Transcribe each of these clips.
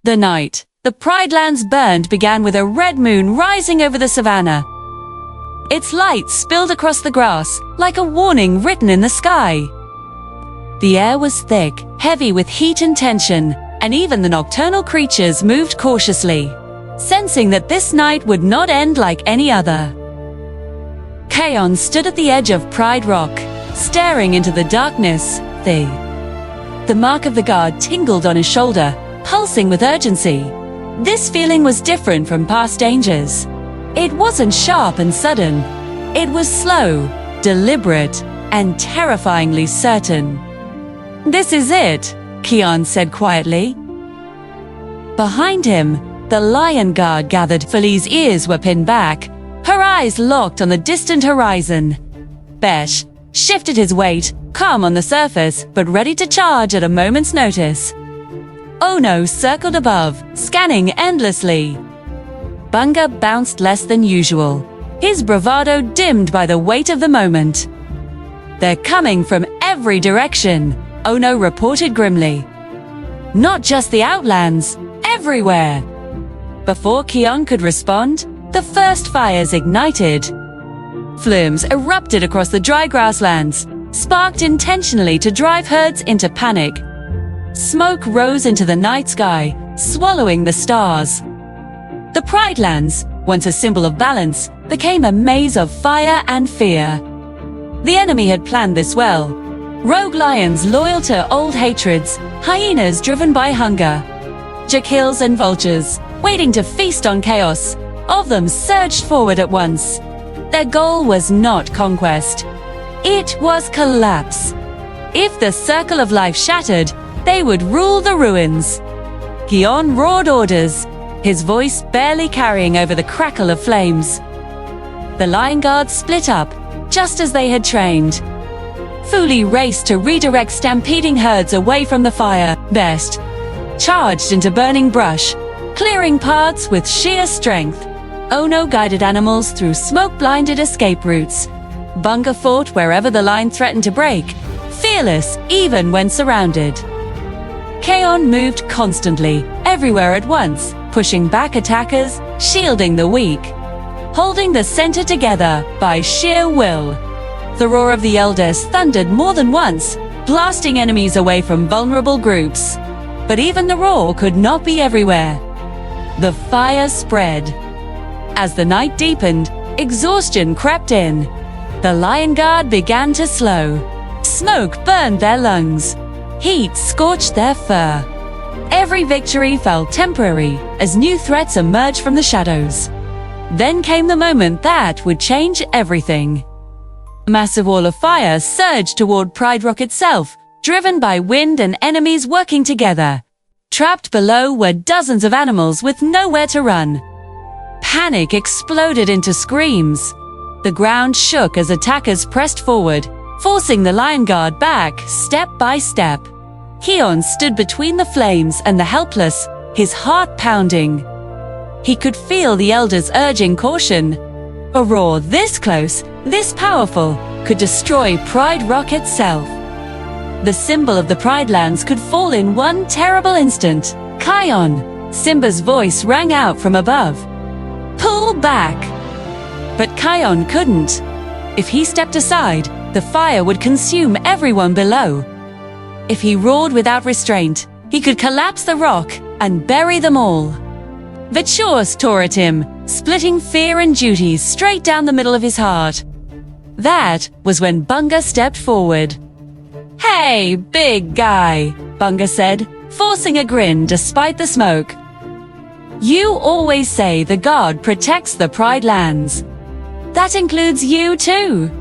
The night the Pride Lands burned began with a red moon rising over the savannah. Its light spilled across the grass like a warning written in the sky. The air was thick, heavy with heat and tension, and even the nocturnal creatures moved cautiously, sensing that this night would not end like any other. Kion stood at the edge of Pride Rock, staring into the darkness. The mark of the guard tingled on his shoulder, pulsing with urgency. This feeling was different from past dangers. It wasn't sharp and sudden. It was slow, deliberate, and terrifyingly certain. "This is it," Kion said quietly. Behind him, the lion guard gathered. Feli's ears were pinned back, her eyes locked on the distant horizon. Besh shifted his weight, calm on the surface, but ready to charge at a moment's notice. Ono circled above, scanning endlessly. Bunga bounced less than usual, his bravado dimmed by the weight of the moment. "They're coming from every direction," Ono reported grimly. "Not just the Outlands, everywhere." Before Kion could respond, the first fires ignited. Flames erupted across the dry grasslands, sparked intentionally to drive herds into panic. Smoke rose into the night sky, swallowing the stars. The Pride Lands, once a symbol of balance, became a maze of fire and fear. The enemy had planned this well. Rogue lions loyal to old hatreds, hyenas driven by hunger, jackals and vultures, waiting to feast on chaos. All of them surged forward at once. Their goal was not conquest. It was collapse. If the circle of life shattered, they would rule the ruins. Kion roared orders, his voice barely carrying over the crackle of flames. The lion guards split up, just as they had trained. Fuli raced to redirect stampeding herds away from the fire. Best charged into burning brush, clearing paths with sheer strength. Ono guided animals through smoke-blinded escape routes. Bunga fought wherever the line threatened to break, fearless even when surrounded. Kion moved constantly, everywhere at once, pushing back attackers, shielding the weak, holding the center together by sheer will. The roar of the elders thundered more than once, blasting enemies away from vulnerable groups. But even the roar could not be everywhere. The fire spread. As the night deepened, exhaustion crept in. The lion guard began to slow. Smoke burned their lungs. Heat scorched their fur. Every victory felt temporary as new threats emerged from the shadows. Then came the moment that would change everything. A massive wall of fire surged toward Pride Rock itself, driven by wind and enemies working together. Trapped below were dozens of animals with nowhere to run. Panic exploded into screams. The ground shook as attackers pressed forward, forcing the lion guard back step by step. Kion stood between the flames and the helpless, his heart pounding. He could feel the elders urging caution. A roar this close, this powerful, could destroy Pride Rock itself. The symbol of the Pride Lands could fall in one terrible instant. "Kion!" Simba's voice rang out from above. "Pull back!" But Kion couldn't. If he stepped aside, the fire would consume everyone below. If he roared without restraint, he could collapse the rock and bury them all. Vitchors tore at him, splitting fear and duty straight down the middle of his heart. That was when Bunga stepped forward. "Hey, big guy," Bunga said, forcing a grin despite the smoke. "You always say the guard protects the Pride Lands. That includes you too."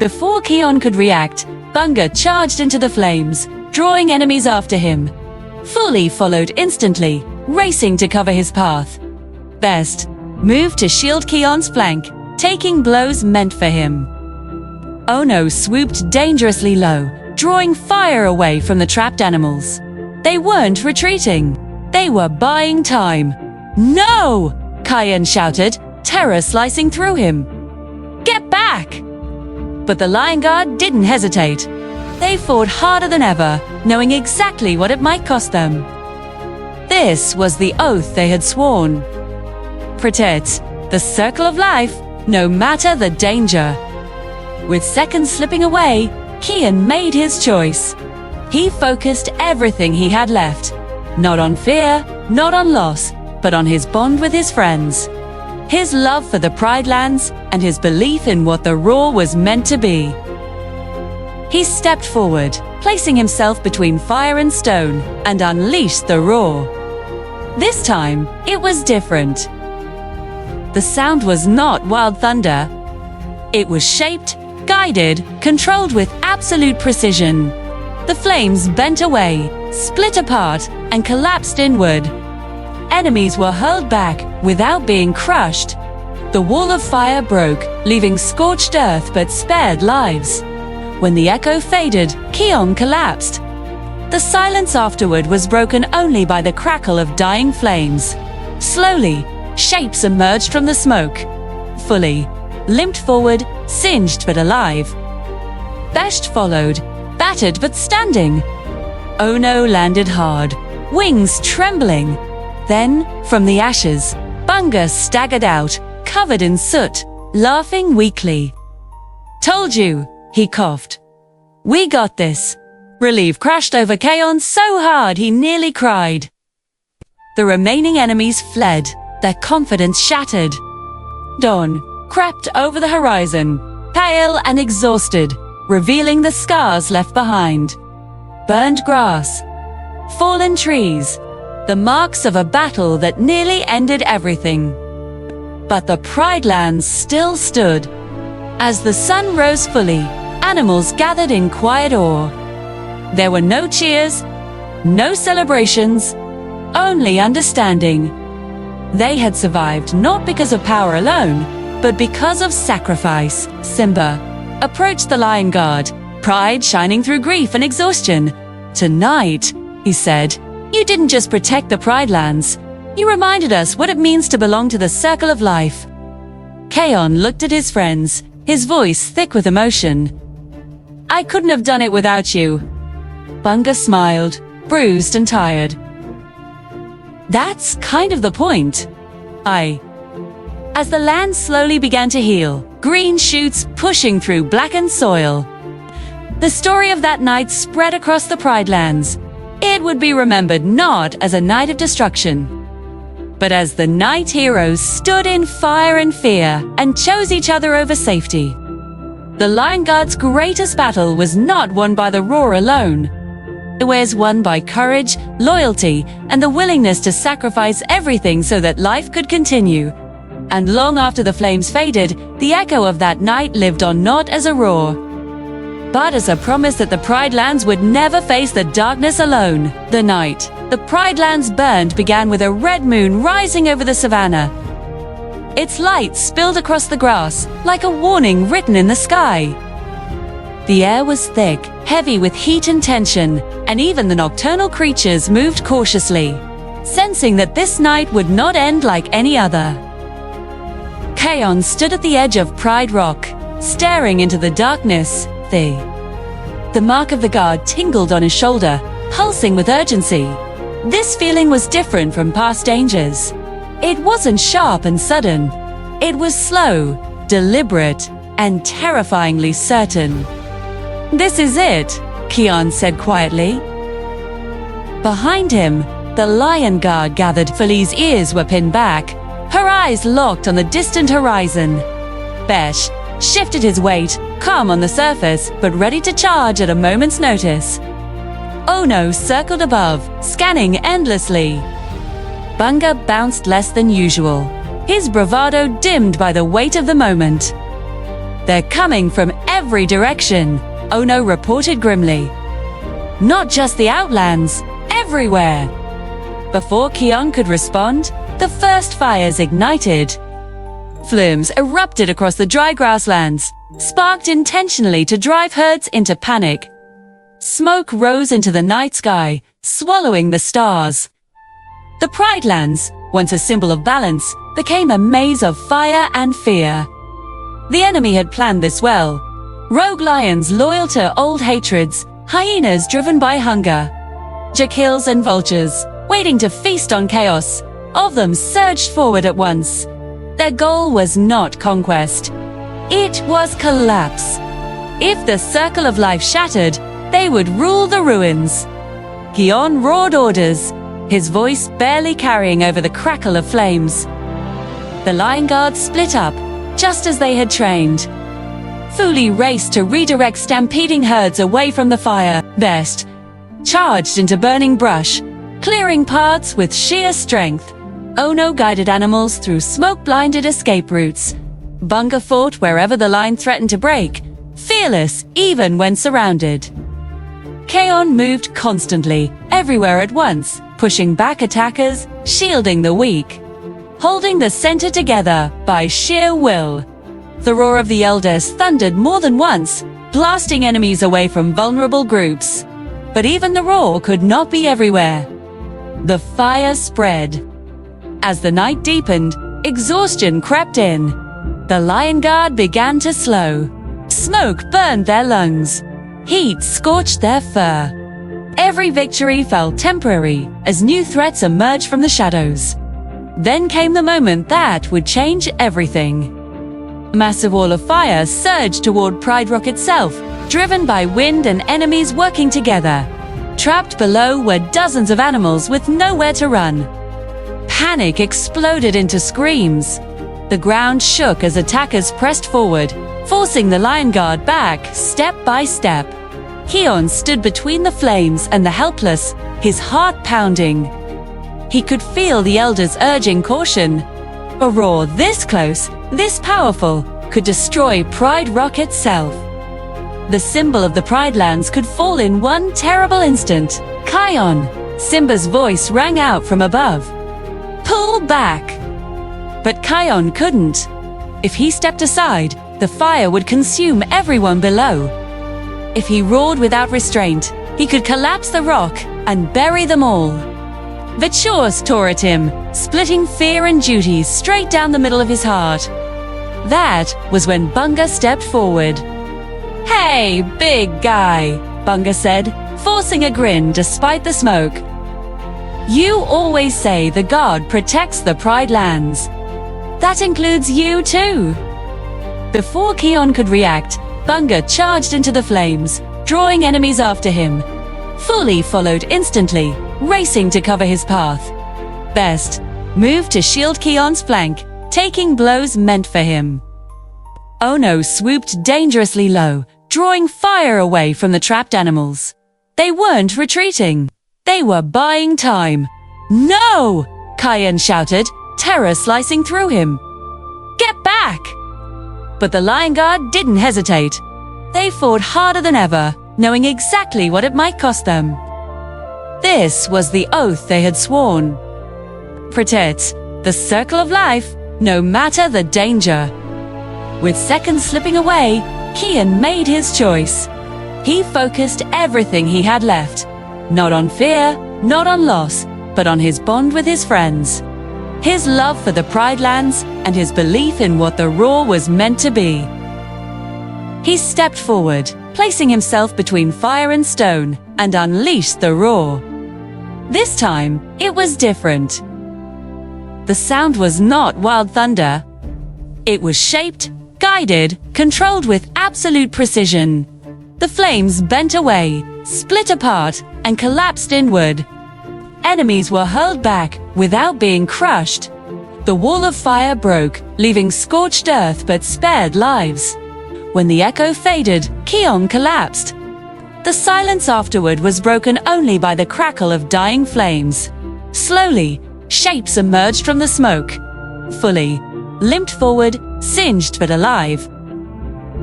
Before Kion could react, Bunga charged into the flames, drawing enemies after him. Fuli followed instantly, racing to cover his path. Best moved to shield Kion's flank, taking blows meant for him. Ono swooped dangerously low, drawing fire away from the trapped animals. They weren't retreating. They were buying time. "No!" Kion shouted, terror slicing through him. "Get back!" But the lion guard didn't hesitate. They fought harder than ever, knowing exactly what it might cost them. This was the oath they had sworn. Protect the circle of life, no matter the danger. With seconds slipping away, Kion made his choice. He focused everything he had left, not on fear, not on loss, but on his bond with his friends, his love for the Pride Lands, and his belief in what the Roar was meant to be. He stepped forward, placing himself between fire and stone, and unleashed the Roar. This time, it was different. The sound was not wild thunder. It was shaped, guided, controlled with absolute precision. The flames bent away, split apart, and collapsed inward. Enemies were hurled back without being crushed. The wall of fire broke, leaving scorched earth but spared lives. When the echo faded, Kion collapsed. The silence afterward was broken only by the crackle of dying flames. Slowly, shapes emerged from the smoke. Fully, limped forward, singed but alive. Besht followed, battered but standing. Ono landed hard, wings trembling. Then, from the ashes, Bunga staggered out, covered in soot, laughing weakly. "Told you," he coughed. "We got this." Relief crashed over Kion so hard he nearly cried. The remaining enemies fled, their confidence shattered. Dawn crept over the horizon, pale and exhausted, revealing the scars left behind. Burned grass, fallen trees, the marks of a battle that nearly ended everything. But the Pride Lands still stood. As the sun rose fully, animals gathered in quiet awe. There were no cheers, no celebrations, only understanding. They had survived not because of power alone, but because of sacrifice. Simba approached the Lion Guard, pride shining through grief and exhaustion. "Tonight," he said, "you didn't just protect the Pride Lands. You reminded us what it means to belong to the circle of life." Kion looked at his friends, his voice thick with emotion. "I couldn't have done it without you." Bunga smiled, bruised and tired. "That's kind of the point. As the land slowly began to heal, green shoots pushing through blackened soil. The story of that night spread across the Pride Lands. It would be remembered not as a night of destruction, but as the night heroes stood in fire and fear and chose each other over safety. The Lion Guard's greatest battle was not won by the Roar alone. It was won by courage, loyalty, and the willingness to sacrifice everything so that life could continue. And long after the flames faded, the echo of that night lived on not as a roar, but as a promise that the Pride Lands would never face the darkness alone. The night the Pride Lands burned began with a red moon rising over the savannah. Its light spilled across the grass, like a warning written in the sky. The air was thick, heavy with heat and tension, and even the nocturnal creatures moved cautiously, sensing that this night would not end like any other. Kion stood at the edge of Pride Rock, staring into the darkness. The mark of the guard tingled on his shoulder, pulsing with urgency. This feeling was different from past dangers. It wasn't sharp and sudden. It was slow, deliberate, and terrifyingly certain. "This is it," Kion said quietly. Behind him, the Lion Guard gathered. Feli's ears were pinned back, her eyes locked on the distant horizon. Besh shifted his weight, calm on the surface, but ready to charge at a moment's notice. Ono circled above, scanning endlessly. Bunga bounced less than usual, his bravado dimmed by the weight of the moment. "They're coming from every direction," Ono reported grimly. "Not just the Outlands, everywhere." Before Kion could respond, the first fires ignited. Flames erupted across the dry grasslands, sparked intentionally to drive herds into panic. Smoke rose into the night sky, swallowing the stars. The Pride Lands, once a symbol of balance, became a maze of fire and fear. The enemy had planned this well. Rogue lions loyal to old hatreds, hyenas driven by hunger, jackals and vultures, waiting to feast on chaos. All of them surged forward at once. Their goal was not conquest. It was collapse. If the circle of life shattered, they would rule the ruins. Kion roared orders, his voice barely carrying over the crackle of flames. The Lion Guard split up, just as they had trained. Fuli raced to redirect stampeding herds away from the fire. Best charged into burning brush, clearing paths with sheer strength. Ono guided animals through smoke-blinded escape routes. Bunga fought wherever the line threatened to break, fearless even when surrounded. Kion moved constantly, everywhere at once, pushing back attackers, shielding the weak, holding the center together by sheer will. The roar of the elders thundered more than once, blasting enemies away from vulnerable groups. But even the roar could not be everywhere. The fire spread. As the night deepened, exhaustion crept in. The Lion Guard began to slow. Smoke burned their lungs. Heat scorched their fur. Every victory felt temporary as new threats emerged from the shadows. Then came the moment that would change everything. A massive wall of fire surged toward Pride Rock itself, driven by wind and enemies working together. Trapped below were dozens of animals with nowhere to run. Panic exploded into screams. The ground shook as attackers pressed forward, forcing the Lion Guard back step by step. Kion stood between the flames and the helpless, his heart pounding. He could feel the elders urging caution. A roar this close, this powerful, could destroy Pride Rock itself. The symbol of the Pride Lands could fall in one terrible instant. Kion! Simba's voice rang out from above. Pull back! But Kion couldn't. If he stepped aside, the fire would consume everyone below. If he roared without restraint, he could collapse the rock and bury them all. Vitchors tore at him, splitting fear and duty straight down the middle of his heart. That was when Bunga stepped forward. Hey, big guy, Bunga said, forcing a grin despite the smoke. You always say the Guard protects the Pride Lands. That includes you too. Before Kion could react, Bunga charged into the flames, drawing enemies after him. Fuli followed instantly, racing to cover his path. Best moved to shield Kion's flank, taking blows meant for him. Ono swooped dangerously low, drawing fire away from the trapped animals. They weren't retreating. They were buying time. No! Kion shouted, terror slicing through him. Get back! But the Lion Guard didn't hesitate. They fought harder than ever, knowing exactly what it might cost them. This was the oath they had sworn. Protect the circle of life, no matter the danger. With seconds slipping away, Kion made his choice. He focused everything he had left, not on fear, not on loss, but on his bond with his friends, his love for the Pride Lands, and his belief in what the roar was meant to be. He stepped forward, placing himself between fire and stone, and unleashed the roar. This time, it was different. The sound was not wild thunder. It was shaped, guided, controlled with absolute precision. The flames bent away, split apart, and collapsed inward. Enemies were hurled back without being crushed. The wall of fire broke, leaving scorched earth but spared lives. When the echo faded, Kion collapsed. The silence afterward was broken only by the crackle of dying flames. Slowly, shapes emerged from the smoke. Fuli limped forward, singed but alive.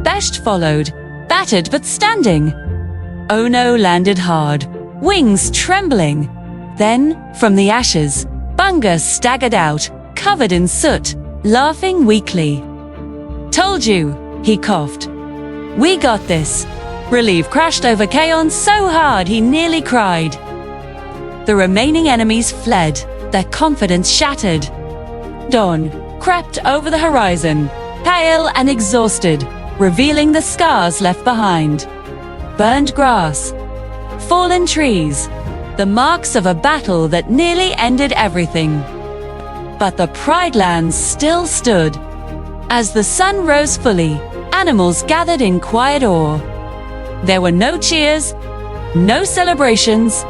Besht followed, battered but standing. Ono landed hard, wings trembling. Then, from the ashes, Bunga staggered out, covered in soot, laughing weakly. Told you, he coughed. We got this. Relief crashed over Kion so hard he nearly cried. The remaining enemies fled, their confidence shattered. Dawn crept over the horizon, pale and exhausted, revealing the scars left behind. Burned grass, fallen trees, the marks of a battle that nearly ended everything. But the Pride Lands still stood. As the sun rose fully, animals gathered in quiet awe. There were no cheers, no celebrations,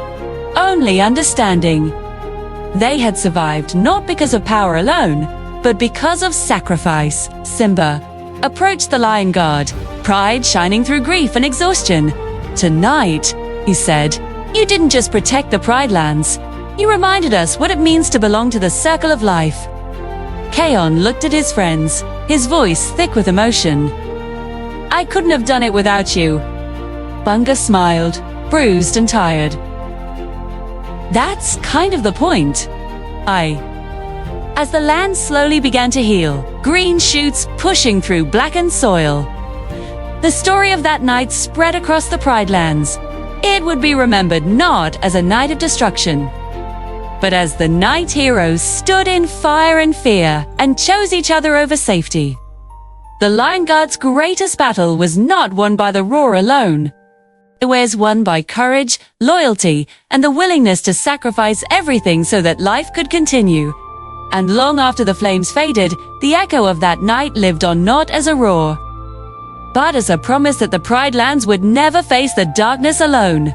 only understanding. They had survived not because of power alone, but because of sacrifice. Simba approached the lion guard, pride shining through grief and exhaustion. "Tonight," he said, "you didn't just protect the Pride Lands. You reminded us what it means to belong to the circle of life." Kion looked at his friends, his voice thick with emotion. "I couldn't have done it without you." Bunga smiled, bruised and tired. "That's kind of the point." As the land slowly began to heal, green shoots pushing through blackened soil. The story of that night spread across the Pride Lands. It would be remembered not as a night of destruction, but as the night heroes stood in fire and fear and chose each other over safety. The Lion Guard's greatest battle was not won by the roar alone. It was won by courage, loyalty, and the willingness to sacrifice everything so that life could continue. And long after the flames faded, the echo of that night lived on not as a roar, but as a promise that the Pride Lands would never face the darkness alone.